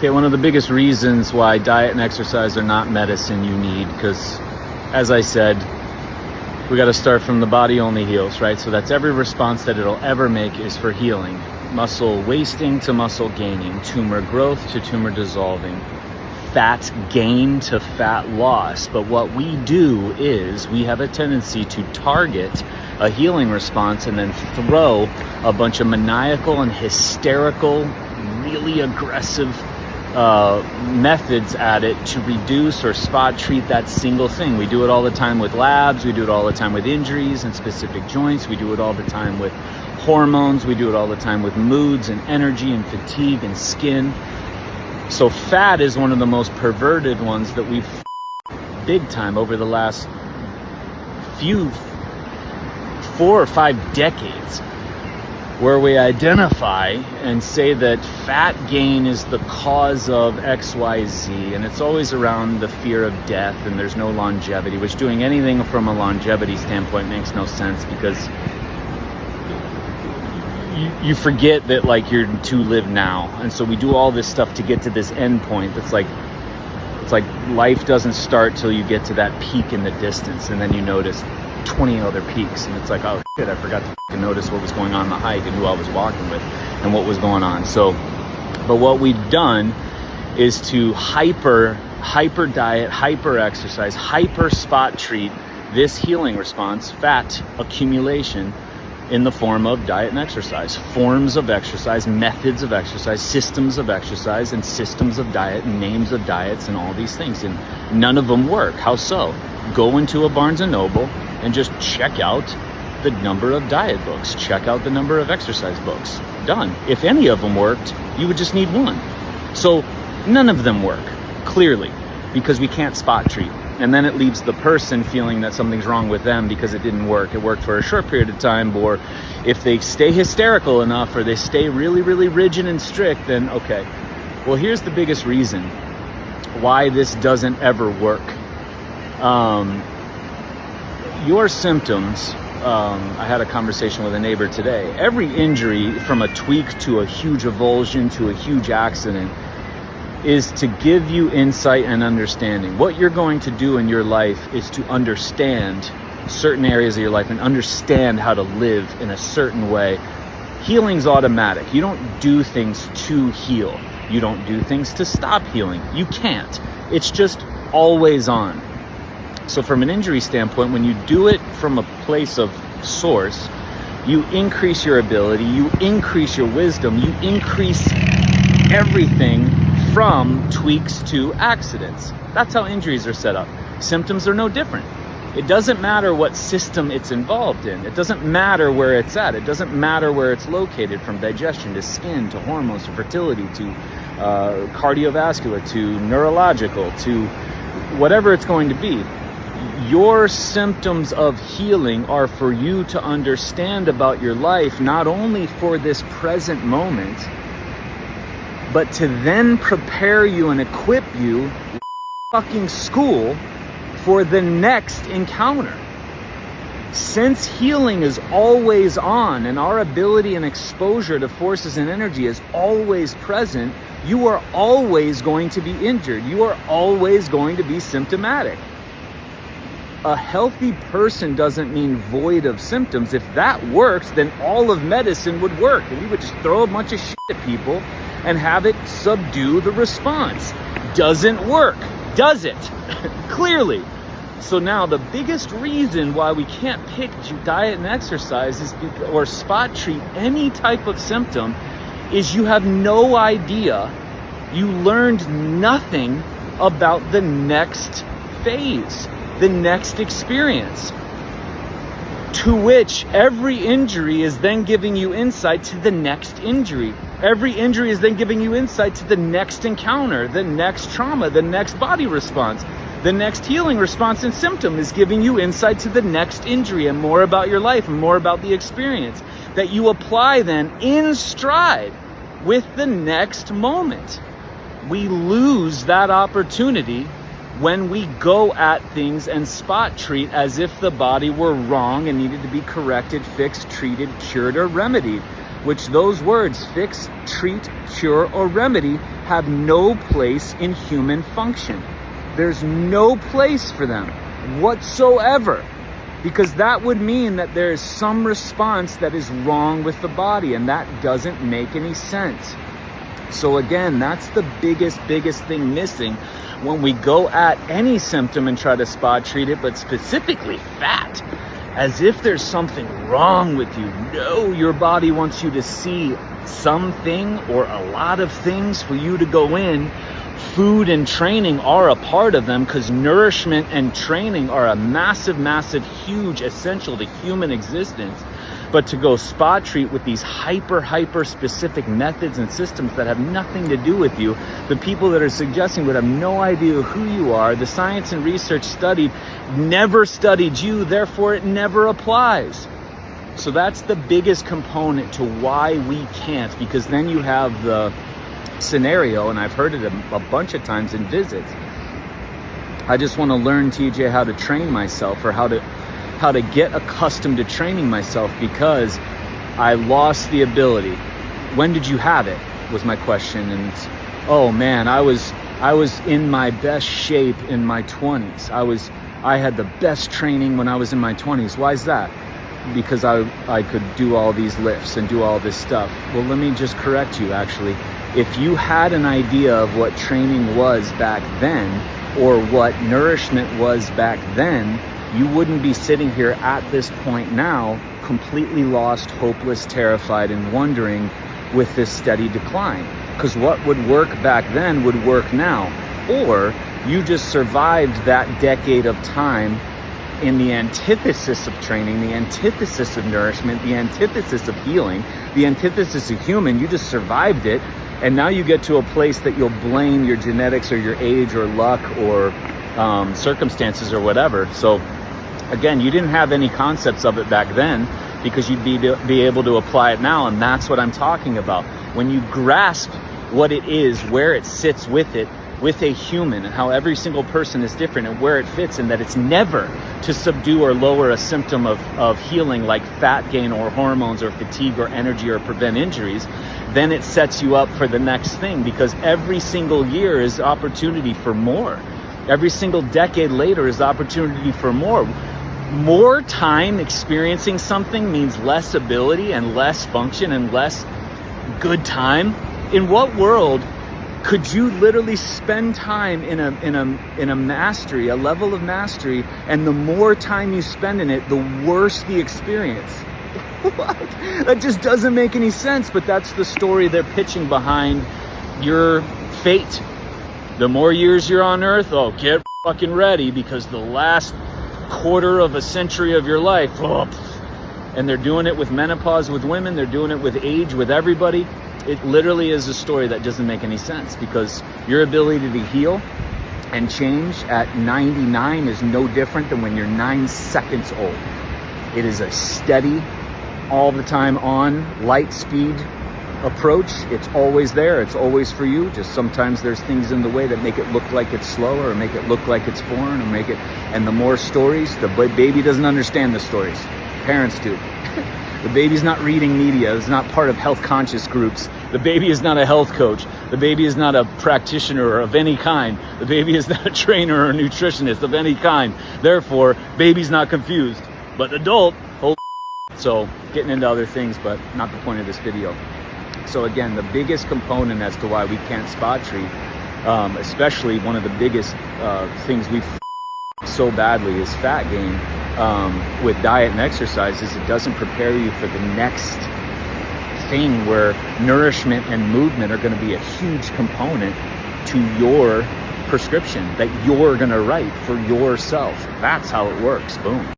Okay, one of the biggest reasons why diet and exercise are not medicine you need, because as I said, we got to start from the body only heals, right? So that's every response that it'll ever make is for healing. Muscle wasting to muscle gaining, tumor growth to tumor dissolving, fat gain to fat loss. But what we do is we have a tendency to target a healing response and then throw a bunch of maniacal and hysterical, really aggressive methods at it to reduce or spot treat that single thing. We do it all the time with labs, we do it all the time with injuries and specific joints, we do it all the time with hormones, we do it all the time with moods and energy and fatigue and skin. So fat is one of the most perverted ones that we've big time over the last 4 or 5 decades, where we identify and say that fat gain is the cause of XYZ, and it's always around the fear of death and there's no longevity, which doing anything from a longevity standpoint makes no sense, because you forget that like you're to live now. And so we do all this stuff to get to this end point that's like, it's like life doesn't start till you get to that peak in the distance, and then you notice 20 other peaks, and it's like, oh shit, I forgot to notice what was going on the hike and who I was walking with and what was going on. So, but what we've done is to hyper diet, hyper exercise, hyper spot treat this healing response, fat accumulation, in the form of diet and exercise, forms of exercise, methods of exercise, systems of exercise, and systems of diet, and names of diets, and all these things. And none of them work. How so? Go into a Barnes & Noble and just check out the number of diet books, check out the number of exercise books. Done. If any of them worked, you would just need one. So none of them work, clearly, because we can't spot treat. And then it leaves the person feeling that something's wrong with them because it didn't work. It worked for a short period of time, or if they stay hysterical enough or they stay really, really rigid and strict, then okay. Well, here's the biggest reason why this doesn't ever work. Your symptoms, I had a conversation with a neighbor today. Every injury, from a tweak to a huge avulsion to a huge accident, is to give you insight and understanding. What you're going to do in your life is to understand certain areas of your life and understand how to live in a certain way. Healing's automatic. You don't do things to heal. You don't do things to stop healing. You can't. It's just always on. So from an injury standpoint, when you do it from a place of source, you increase your ability, you increase your wisdom, you increase everything from tweaks to accidents. That's how injuries are set up. Symptoms are no different. It doesn't matter what system it's involved in. It doesn't matter where it's at. It doesn't matter where it's located, from digestion to skin to hormones to fertility to cardiovascular to neurological to whatever it's going to be. Your symptoms of healing are for you to understand about your life, not only for this present moment, but to then prepare you and equip you fucking school for the next encounter. Since healing is always on and our ability and exposure to forces and energy is always present, you are always going to be injured. You are always going to be symptomatic. A healthy person doesn't mean void of symptoms. If that works, then all of medicine would work, and we would just throw a bunch of shit at people and have it subdue the response. Doesn't work, does it? Clearly. So now the biggest reason why we can't pick diet and exercise or spot treat any type of symptom is you have no idea. You learned nothing about the next phase, the next experience, to which every injury is then giving you insight to the next injury. Every injury is then giving you insight to the next encounter, the next trauma, the next body response. The next healing response and symptom is giving you insight to the next injury and more about your life and more about the experience that you apply then in stride with the next moment. We lose that opportunity when we go at things and spot treat as if the body were wrong and needed to be corrected, fixed, treated, cured, or remedied, which those words, fix, treat, cure, or remedy, have no place in human function. There's no place for them whatsoever, because that would mean that there is some response that is wrong with the body, and that doesn't make any sense. So again, that's the biggest thing missing when we go at any symptom and try to spot treat it, but specifically fat, as if there's something wrong with you. No, your body wants you to see something or a lot of things for you to go in. Food and training are a part of them, because nourishment and training are a massive, huge essential to human existence. But to go spot treat with these hyper specific methods and systems that have nothing to do with you, the people that are suggesting would have no idea who you are. The science and research never studied you, therefore it never applies. So that's the biggest component to why we can't, because then you have the scenario, and I've heard it a bunch of times in visits. I just want to learn, TJ, how to train myself, or how to get accustomed to training myself, because I lost the ability. When did you have it, was my question. And oh man, I was in my best shape in my 20s. I had the best training when I was in my 20s. Why is that? Because I could do all these lifts and do all this stuff. Well, let me just correct you, actually. If you had an idea of what training was back then, or what nourishment was back then, you wouldn't be sitting here at this point now, completely lost, hopeless, terrified, and wondering with this steady decline. Because what would work back then would work now. Or you just survived that decade of time in the antithesis of training, the antithesis of nourishment, the antithesis of healing, the antithesis of human. You just survived it. And now you get to a place that you'll blame your genetics or your age or luck or circumstances or whatever. So again, you didn't have any concepts of it back then, because you'd be able to apply it now. And that's what I'm talking about. When you grasp what it is, where it sits with it, with a human, and how every single person is different, and where it fits, and that it's never to subdue or lower a symptom of healing like fat gain or hormones or fatigue or energy or prevent injuries, then it sets you up for the next thing, because every single year is opportunity for more. Every single decade later is opportunity for more. More time experiencing something means less ability and less function and less good time. In what world could you literally spend time in a mastery, a level of mastery, and the more time you spend in it, the worse the experience? What? That just doesn't make any sense, but that's the story they're pitching behind your fate. The more years you're on Earth, oh, get fucking ready, because the last quarter of a century of your life, oh, and they're doing it with menopause with women, they're doing it with age with everybody. It literally is a story that doesn't make any sense, because your ability to heal and change at 99 is no different than when you're 9 seconds old. It is a steady, all the time on, light speed approach. It's always there. It's always for you. Just sometimes there's things in the way that make it look like it's slower, or make it look like it's foreign, or make it, and the more stories, the baby doesn't understand the stories. Parents do. The baby's not reading media. It's not part of health conscious groups. The baby is not a health coach. The baby is not a practitioner of any kind. The baby is not a trainer or a nutritionist of any kind. Therefore, baby's not confused. But adult, oh. So getting into other things, but not the point of this video. So again, the biggest component as to why we can't spot treat, especially one of the biggest things we've so badly is fat gain. With diet and exercises, it doesn't prepare you for the next thing, where nourishment and movement are going to be a huge component to your prescription that you're going to write for yourself. That's how it works. Boom.